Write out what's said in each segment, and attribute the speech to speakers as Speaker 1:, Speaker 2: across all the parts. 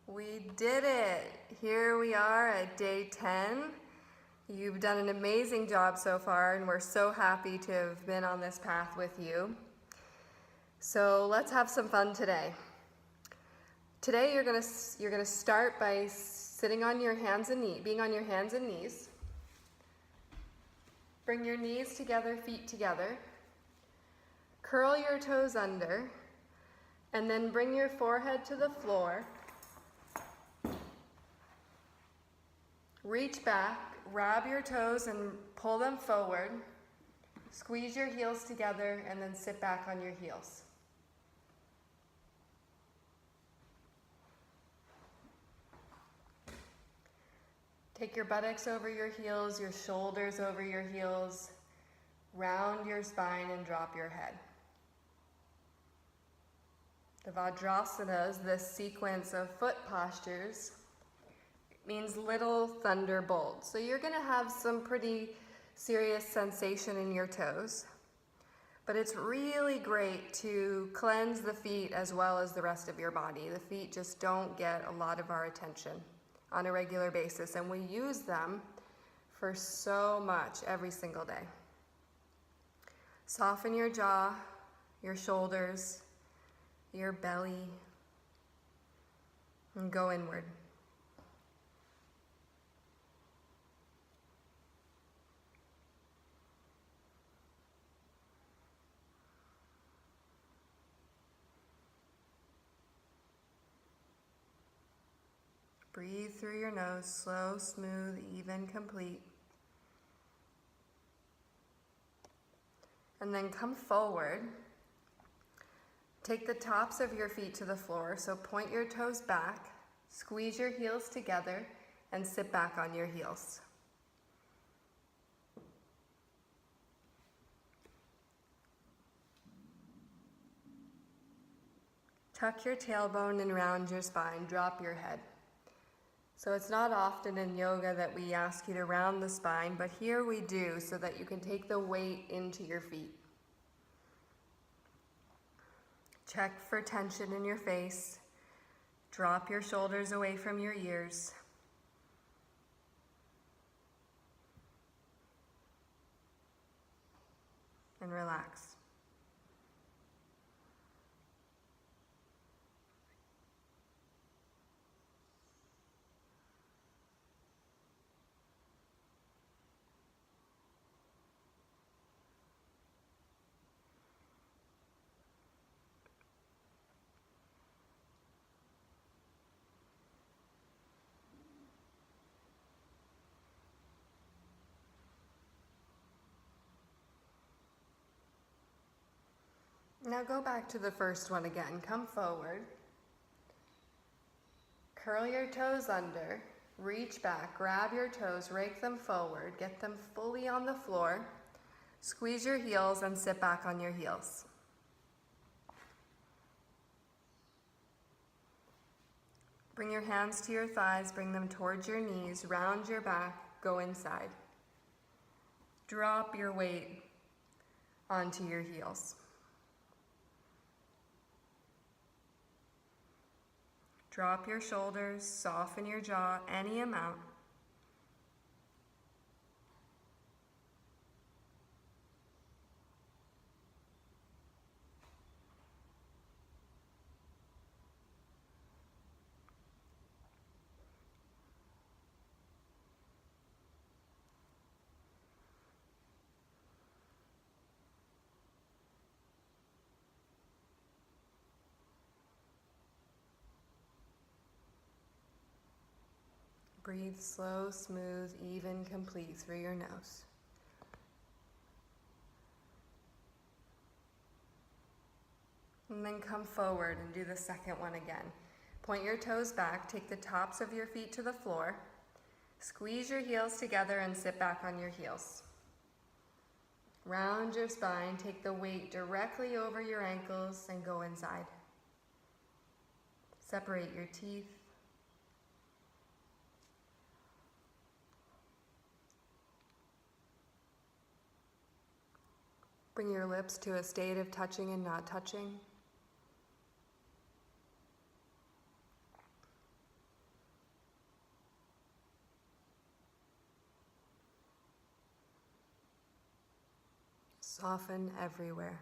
Speaker 1: We did it. Here we are at day 10. You've done an amazing job so far, and we're so happy to have been on this path with you. So let's have some fun today. Today you're gonna start by sitting on your hands and knees, being on your hands and knees. Bring your knees together, feet together. Curl your toes under, and then bring your forehead to the floor. Reach back, grab your toes and pull them forward. Squeeze your heels together and then sit back on your heels. Take your buttocks over your heels, your shoulders over your heels. Round your spine and drop your head. The Vajrasanas, this sequence of foot postures, means little thunderbolts. So you're gonna have some pretty serious sensation in your toes, but it's really great to cleanse the feet as well as the rest of your body. The feet just don't get a lot of our attention on a regular basis, and we use them for so much every single day. Soften your jaw, your shoulders, your belly, and go inward. Breathe through your nose, slow, smooth, even, complete. And then come forward. Take the tops of your feet to the floor, so point your toes back, squeeze your heels together, and sit back on your heels. Tuck your tailbone and round your spine, drop your head. So it's not often in yoga that we ask you to round the spine, but here we do so that you can take the weight into your feet. Check for tension in your face. Drop your shoulders away from your ears. And relax. Now go back to the first one again. Come forward. Curl your toes under. Reach back. Grab your toes. Rake them forward. Get them fully on the floor. Squeeze your heels and sit back on your heels. Bring your hands to your thighs. Bring them towards your knees. Round your back. Go inside. Drop your weight onto your heels. Drop your shoulders, soften your jaw any amount. Breathe slow, smooth, even, complete through your nose. And then come forward and do the second one again. Point your toes back, take the tops of your feet to the floor, squeeze your heels together and sit back on your heels. Round your spine, take the weight directly over your ankles and go inside. Separate your teeth. Bring your lips to a state of touching and not touching. Soften everywhere.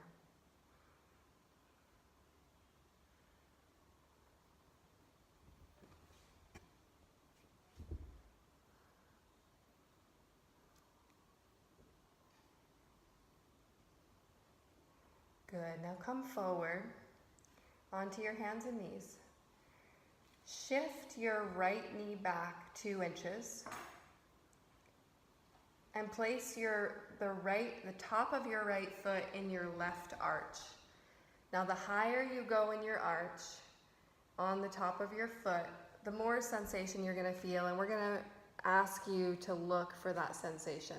Speaker 1: Good. Now come forward onto your hands and knees. Shift your right knee back 2 inches and place the top of your right foot in your left arch. Now the higher you go in your arch on the top of your foot, the more sensation you're going to feel, and we're going to ask you to look for that sensation.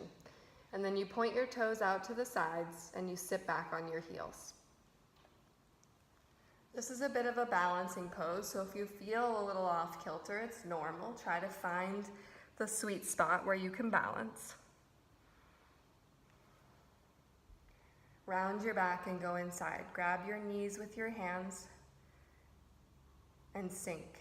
Speaker 1: And then you point your toes out to the sides and you sit back on your heels. This is a bit of a balancing pose, so if you feel a little off kilter, it's normal. Try to find the sweet spot where you can balance. Round your back and go inside. Grab your knees with your hands and sink.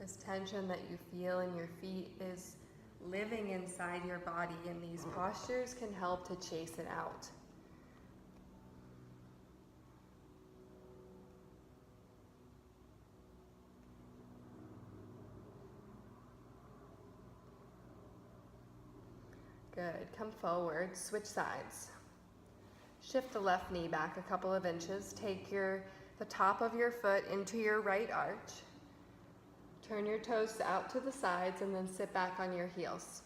Speaker 1: This tension that you feel in your feet is living inside your body, and these postures can help to chase it out. Good. Come forward, switch sides. Shift the left knee back a couple of inches. Take the top of your foot into your right arch. Turn your toes out to the sides and then sit back on your heels.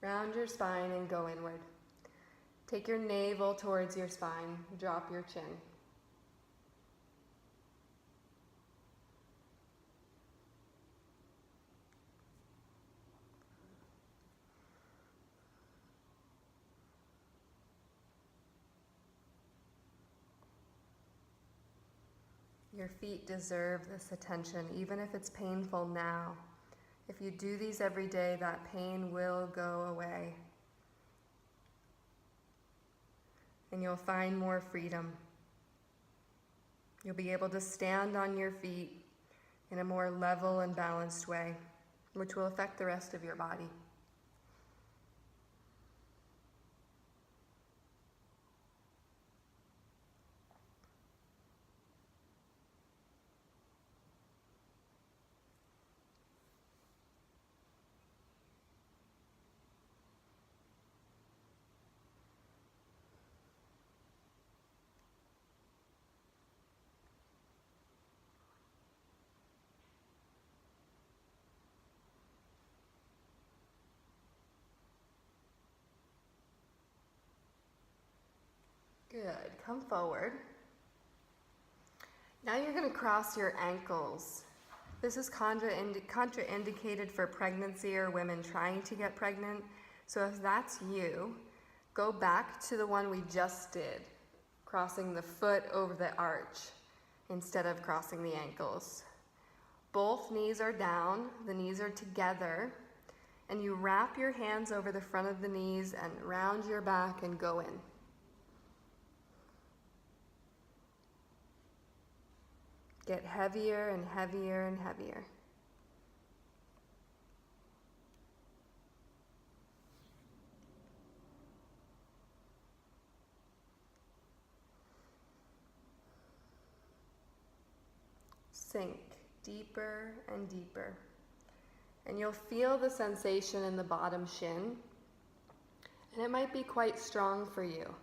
Speaker 1: Round your spine and go inward. Take your navel towards your spine. Drop your chin. Your feet deserve this attention, even if it's painful now. If you do these every day, that pain will go away. And you'll find more freedom. You'll be able to stand on your feet in a more level and balanced way, which will affect the rest of your body. Good. Come forward. Now you're going to cross your ankles. This is contraindicated for pregnancy or women trying to get pregnant. So if that's you, go back to the one we just did, crossing the foot over the arch instead of crossing the ankles. Both knees are down, the knees are together, and you wrap your hands over the front of the knees and round your back and go in. Get heavier and heavier and heavier. Sink deeper and deeper. And you'll feel the sensation in the bottom shin. And it might be quite strong for you.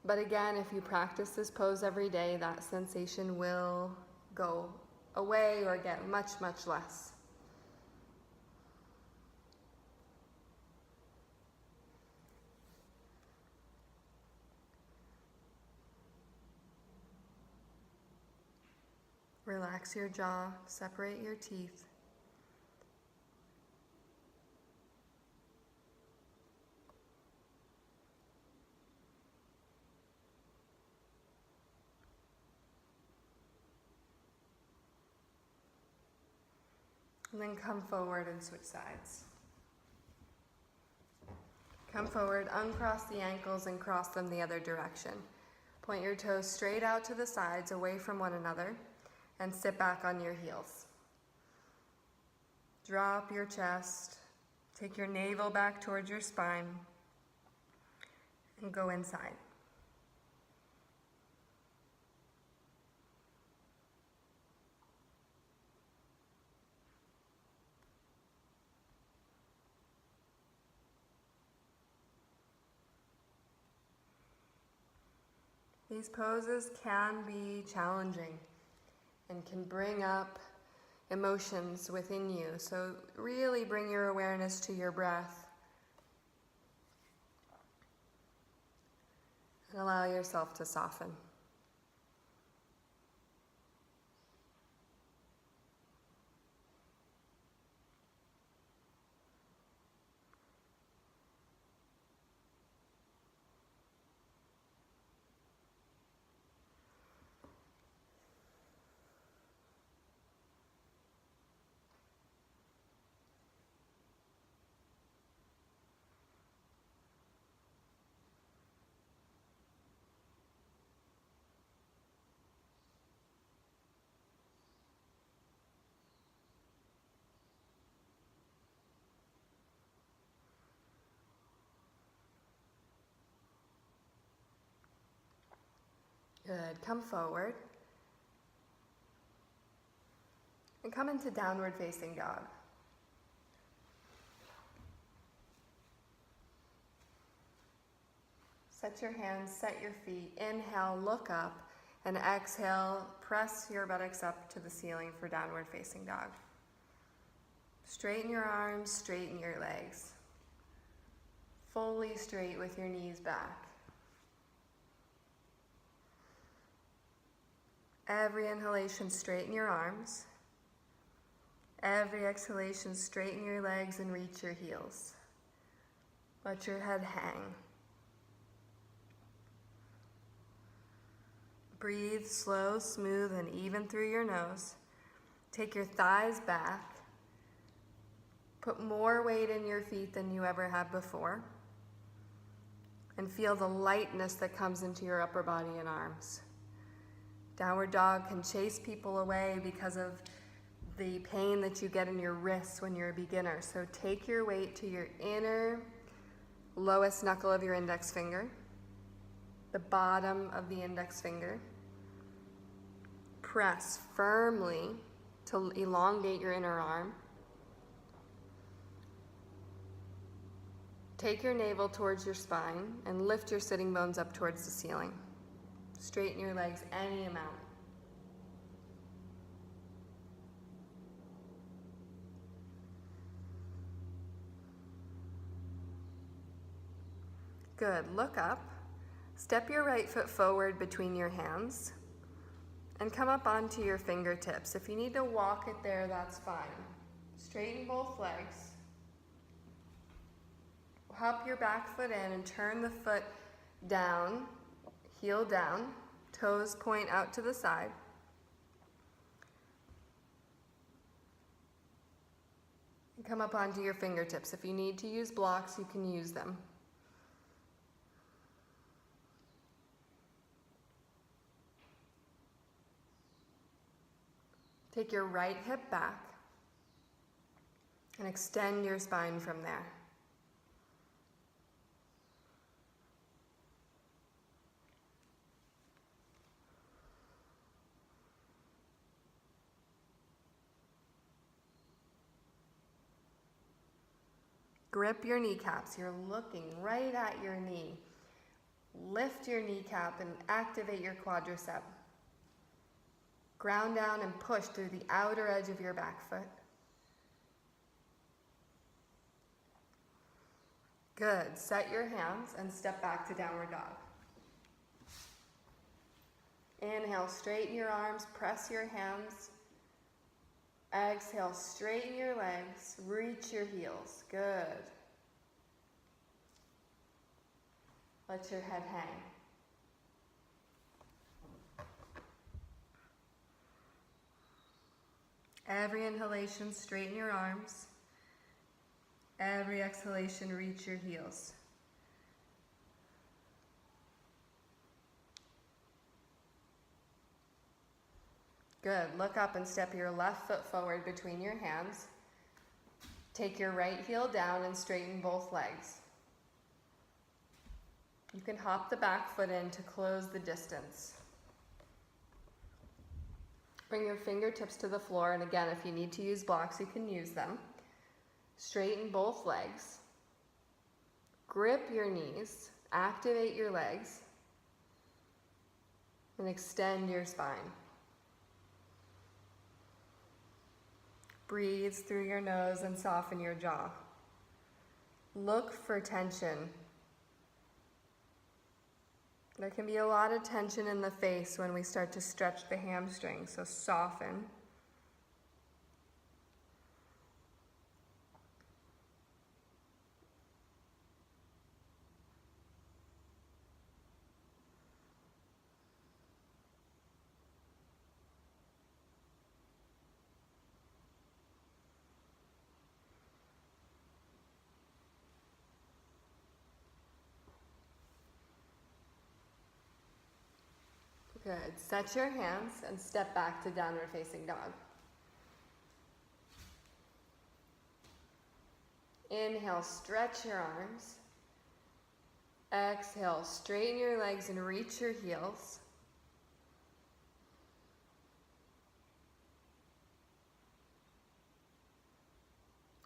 Speaker 1: But again, if you practice this pose every day, that sensation will go away or get much, much less. Relax your jaw, separate your teeth. And then come forward and switch sides. Come forward, uncross the ankles and cross them the other direction. Point your toes straight out to the sides, away from one another, and sit back on your heels. Drop your chest, take your navel back towards your spine, and go inside. These poses can be challenging and can bring up emotions within you. So really bring your awareness to your breath and allow yourself to soften. Good. Come forward. And come into downward facing dog. Set your hands, set your feet. Inhale, look up, and exhale, press your buttocks up to the ceiling for downward facing dog. Straighten your arms, straighten your legs. Fully straight with your knees back. Every inhalation, straighten your arms. Every exhalation, straighten your legs and reach your heels. Let your head hang. Breathe slow, smooth, and even through your nose. Take your thighs back. Put more weight in your feet than you ever had before. And feel the lightness that comes into your upper body and arms. Downward dog can chase people away because of the pain that you get in your wrists when you're a beginner. So take your weight to your inner lowest knuckle of your index finger, the bottom of the index finger. Press firmly to elongate your inner arm. Take your navel towards your spine and lift your sitting bones up towards the ceiling. Straighten your legs any amount. Good. Look up. Step your right foot forward between your hands and come up onto your fingertips. If you need to walk it there, that's fine. Straighten both legs. Hop your back foot in and turn the foot down, heel down, toes point out to the side. And come up onto your fingertips. If you need to use blocks, you can use them. Take your right hip back and extend your spine from there. Grip your kneecaps. You're looking right at your knee. Lift your kneecap and activate your quadricep. Ground down and push through the outer edge of your back foot. Good. Set your hands and step back to downward dog. Inhale, straighten your arms, press your hands. Exhale, straighten your legs, reach your heels. Good. Let your head hang. Every inhalation, straighten your arms. Every exhalation, reach your heels. Good. Look up and step your left foot forward between your hands. Take your right heel down and straighten both legs. You can hop the back foot in to close the distance. Bring your fingertips to the floor, and again, if you need to use blocks, you can use them. Straighten both legs. Grip your knees. Activate your legs. And extend your spine. Breathe through your nose and soften your jaw. Look for tension. There can be a lot of tension in the face when we start to stretch the hamstrings, so soften. Good. Set your hands and step back to downward facing dog. Inhale, stretch your arms. Exhale, straighten your legs and reach your heels.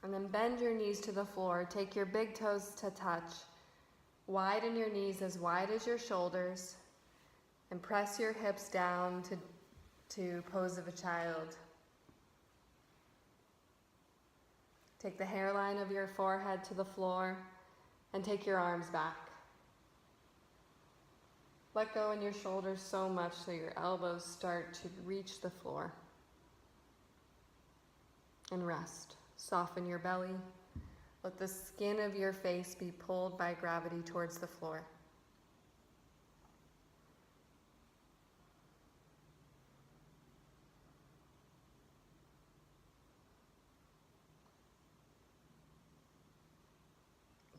Speaker 1: And then bend your knees to the floor. Take your big toes to touch. Widen your knees as wide as your shoulders. And press your hips down to pose of a child. Take the hairline of your forehead to the floor and take your arms back. Let go in your shoulders so much so your elbows start to reach the floor. And rest. Soften your belly. Let the skin of your face be pulled by gravity towards the floor.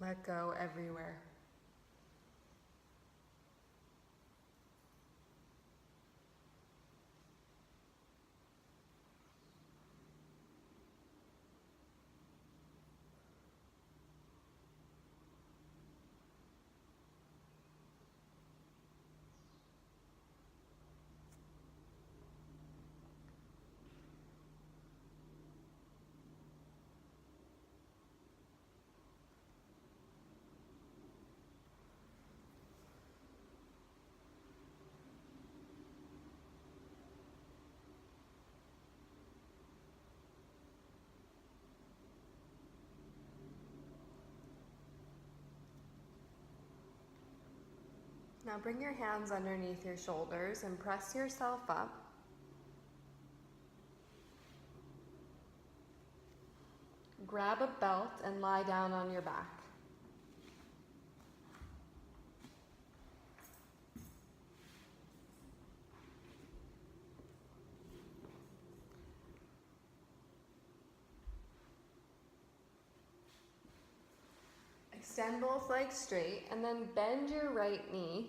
Speaker 1: Let go everywhere. Now bring your hands underneath your shoulders and press yourself up. Grab a belt and lie down on your back. Extend both legs straight and then bend your right knee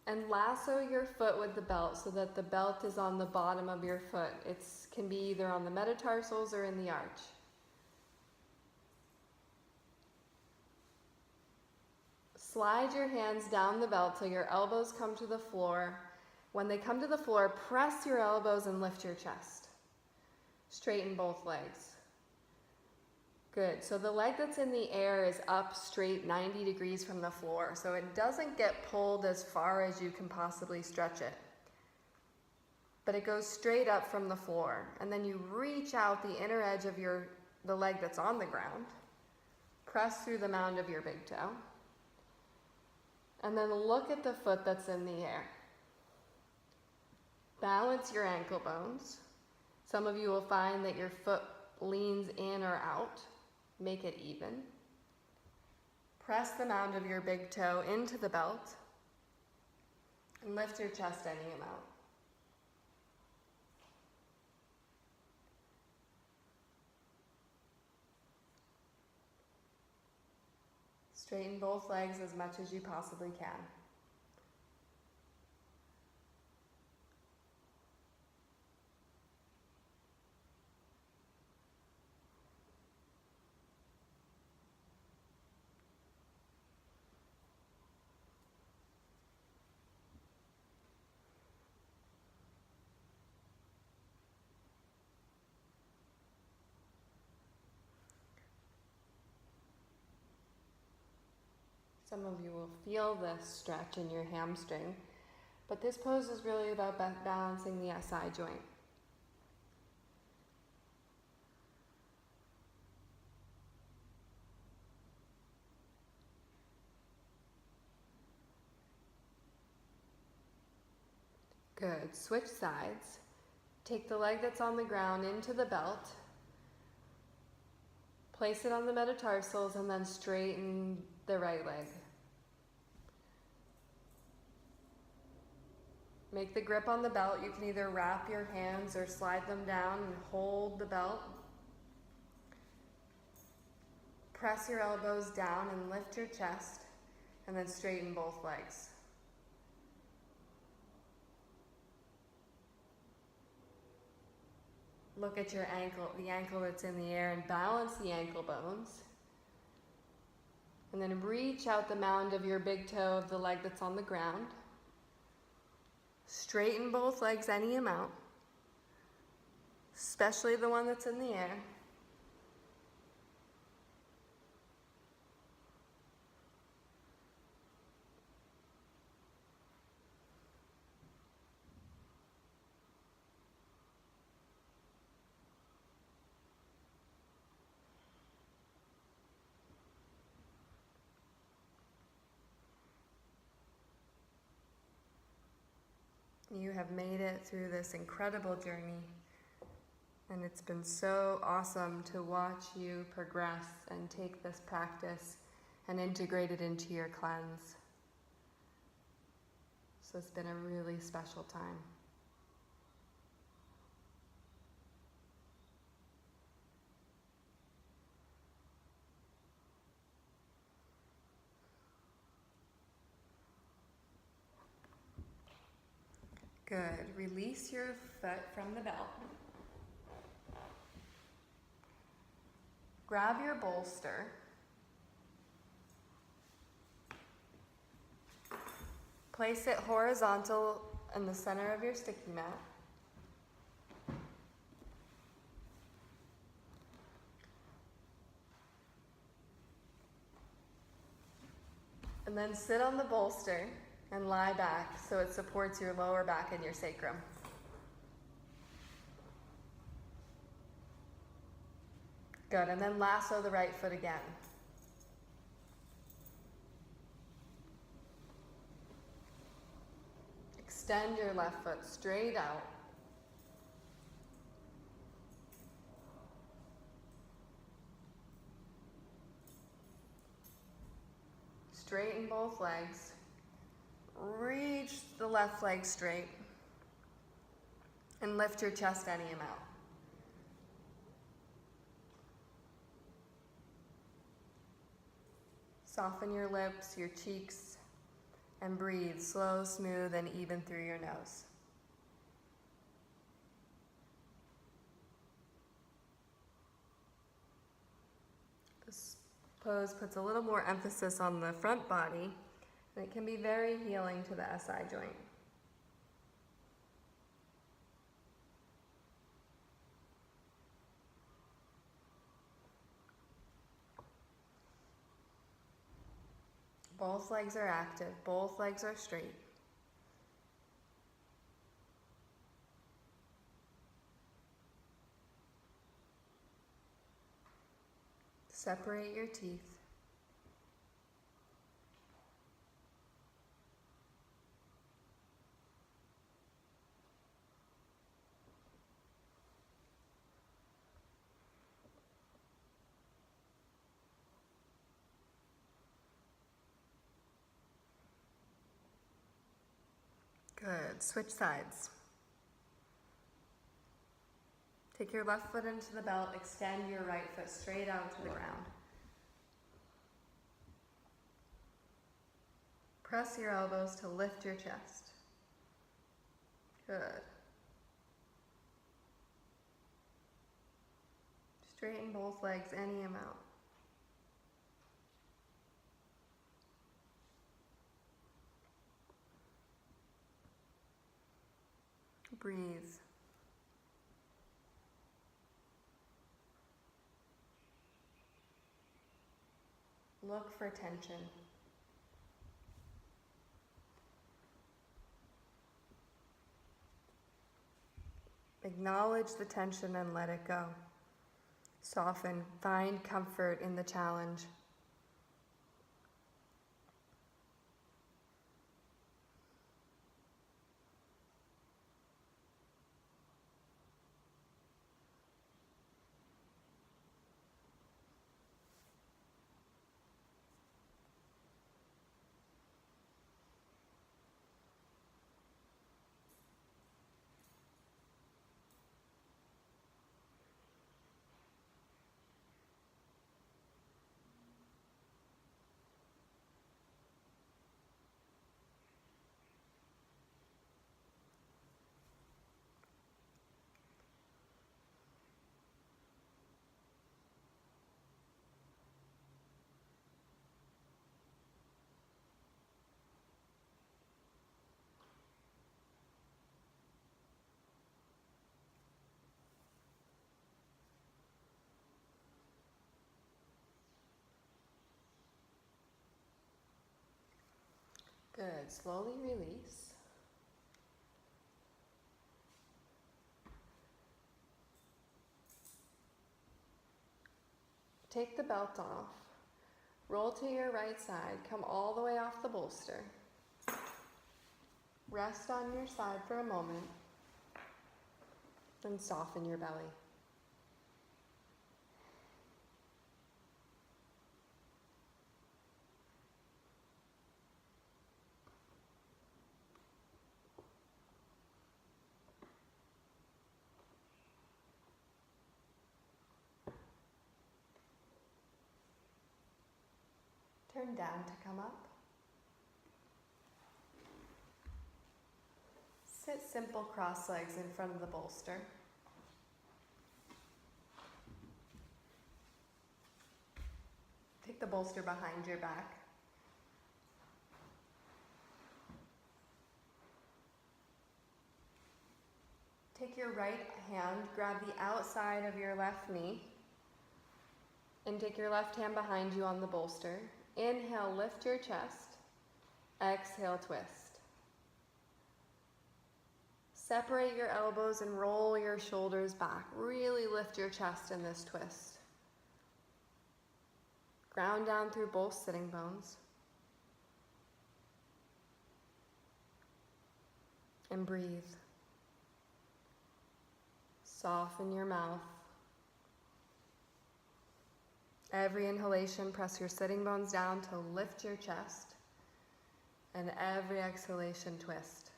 Speaker 1: and lasso your foot with the belt so that the belt is on the bottom of your foot. It can be either on the metatarsals or in the arch. Slide your hands down the belt till your elbows come to the floor. When they come to the floor, press your elbows and lift your chest. Straighten both legs. Good. So the leg that's in the air is up straight 90 degrees from the floor, so it doesn't get pulled as far as you can possibly stretch it. But it goes straight up from the floor, and then you reach out the inner edge of the leg that's on the ground. Press through the mound of your big toe. And then look at the foot that's in the air. Balance your ankle bones. Some of you will find that your foot leans in or out. Make it even. Press the mound of your big toe into the belt and lift your chest any amount. Straighten both legs as much as you possibly can. Some of you will feel this stretch in your hamstring, but this pose is really about balancing the SI joint. Good. Switch sides. Take the leg that's on the ground into the belt. Place it on the metatarsals and then straighten the right leg. Make the grip on the belt. You can either wrap your hands or slide them down and hold the belt. Press your elbows down and lift your chest, and then straighten both legs. Look at your ankle, the ankle that's in the air, and balance the ankle bones. And then reach out the mound of your big toe of the leg that's on the ground. Straighten both legs any amount, especially the one that's in the air. You have made it through this incredible journey, and it's been so awesome to watch you progress and take this practice and integrate it into your cleanse. So it's been a really special time. Good. Release your foot from the belt. Grab your bolster. Place it horizontal in the center of your sticky mat. And then sit on the bolster and lie back so it supports your lower back and your sacrum. Good, and then lasso the right foot again. Extend your left foot straight out. Straighten both legs. Reach the left leg straight and lift your chest any amount. Soften your lips, your cheeks, and breathe slow, smooth, and even through your nose. This pose puts a little more emphasis on the front body, and it can be very healing to the SI joint. Both legs are active, both legs are straight. Separate your teeth. Good. Switch sides. Take your left foot into the belt, extend your right foot straight out to the ground. Press your elbows to lift your chest. Good. Straighten both legs any amount. Breathe. Look for tension. Acknowledge the tension and let it go. Soften, find comfort in the challenge. Good. Slowly release. Take the belt off. Roll to your right side. Come all the way off the bolster. Rest on your side for a moment. And soften your belly. Turn down to come up. Sit simple cross legs in front of the bolster. Take the bolster behind your back. Take your right hand, grab the outside of your left knee, and take your left hand behind you on the bolster. Inhale, lift your chest. Exhale, twist. Separate your elbows and roll your shoulders back. Really lift your chest in this twist. Ground down through both sitting bones. And breathe. Soften your mouth. Every inhalation, press your sitting bones down to lift your chest. And every exhalation, twist.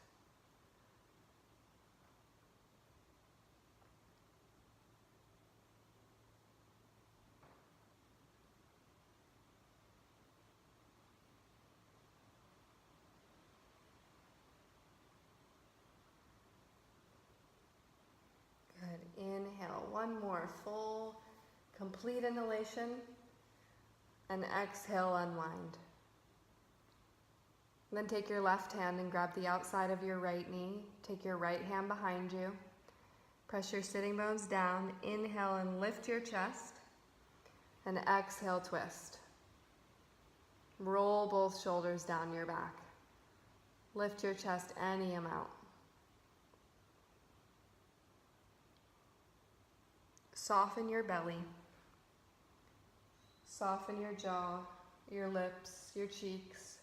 Speaker 1: Good. Inhale. One more full, complete inhalation. And exhale, unwind. And then take your left hand and grab the outside of your right knee. Take your right hand behind you. Press your sitting bones down. Inhale and lift your chest. And exhale, twist. Roll both shoulders down your back. Lift your chest any amount. Soften your belly. Soften your jaw, your lips, your cheeks.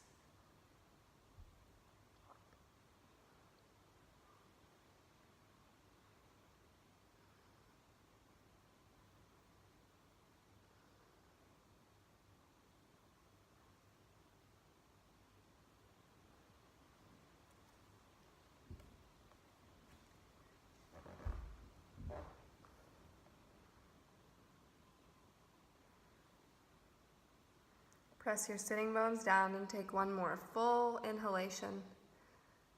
Speaker 1: Press your sitting bones down and take one more full inhalation.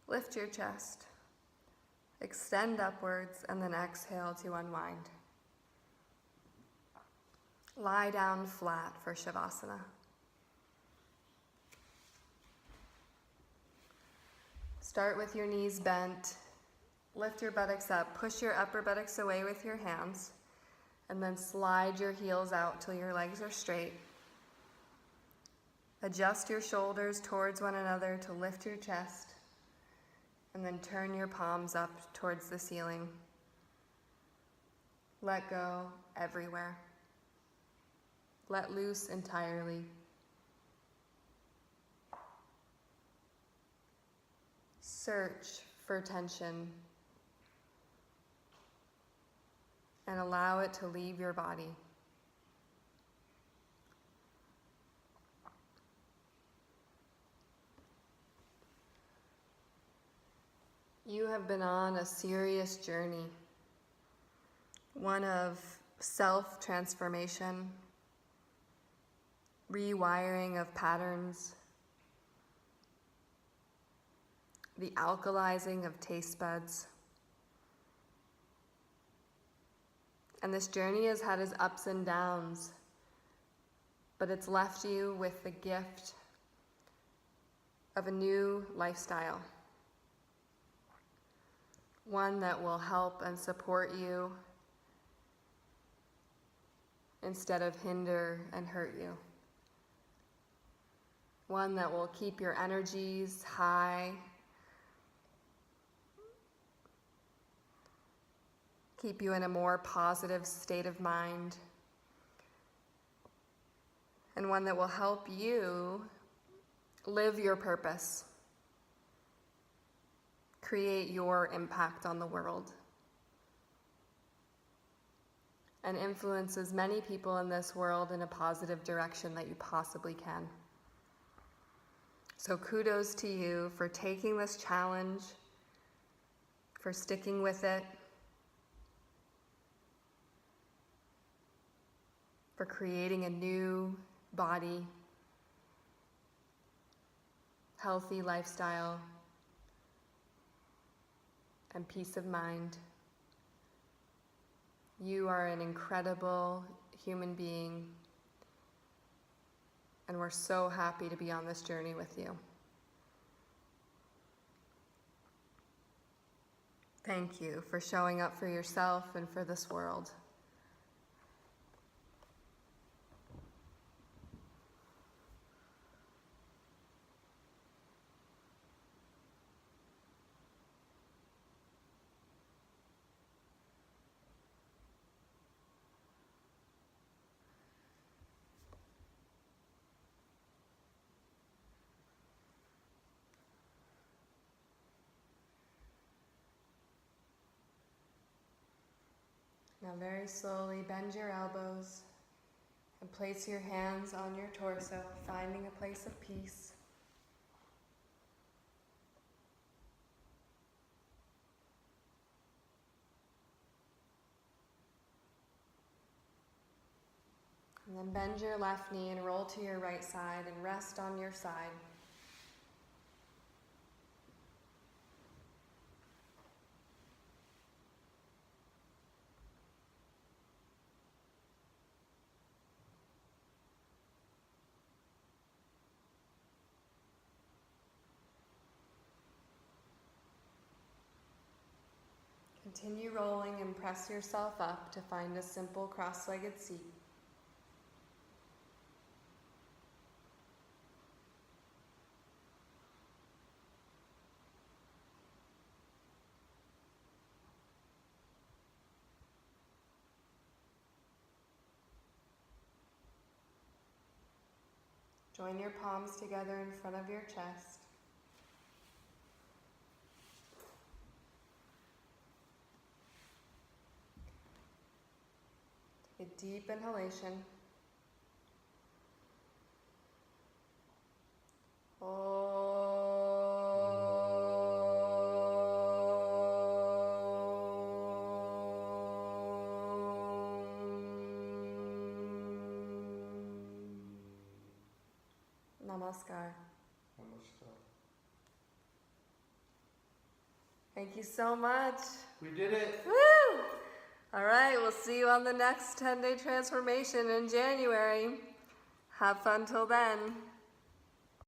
Speaker 1: Lift your chest. Extend upwards and then exhale to unwind. Lie down flat for Shavasana. Start with your knees bent. Lift your buttocks up. Push your upper buttocks away with your hands. And then slide your heels out till your legs are straight. Adjust your shoulders towards one another to lift your chest. And then turn your palms up towards the ceiling. Let go everywhere. Let loose entirely. Search for tension and allow it to leave your body. You have been on a serious journey, one of self-transformation, rewiring of patterns, the alkalizing of taste buds. And this journey has had its ups and downs, but it's left you with the gift of a new lifestyle. One that will help and support you instead of hinder and hurt you. One that will keep your energies high, keep you in a more positive state of mind, and one that will help you live your purpose. Create your impact on the world and influence as many people in this world in a positive direction that you possibly can. So kudos to you for taking this challenge, for sticking with it, for creating a new body, healthy lifestyle, and peace of mind. You are an incredible human being, and we're so happy to be on this journey with you. Thank you for showing up for yourself and for this world. Now very slowly bend your elbows and place your hands on your torso, finding a place of peace. And then bend your left knee and roll to your right side and rest on your side. Continue rolling and press yourself up to find a simple cross-legged seat. Join your palms together in front of your chest. Take a deep inhalation. Namaskar.
Speaker 2: Namaskar.
Speaker 1: Thank you so much.
Speaker 2: We did it.
Speaker 1: Woo! All right, we'll see you on the next 10-day transformation in January. Have fun till then.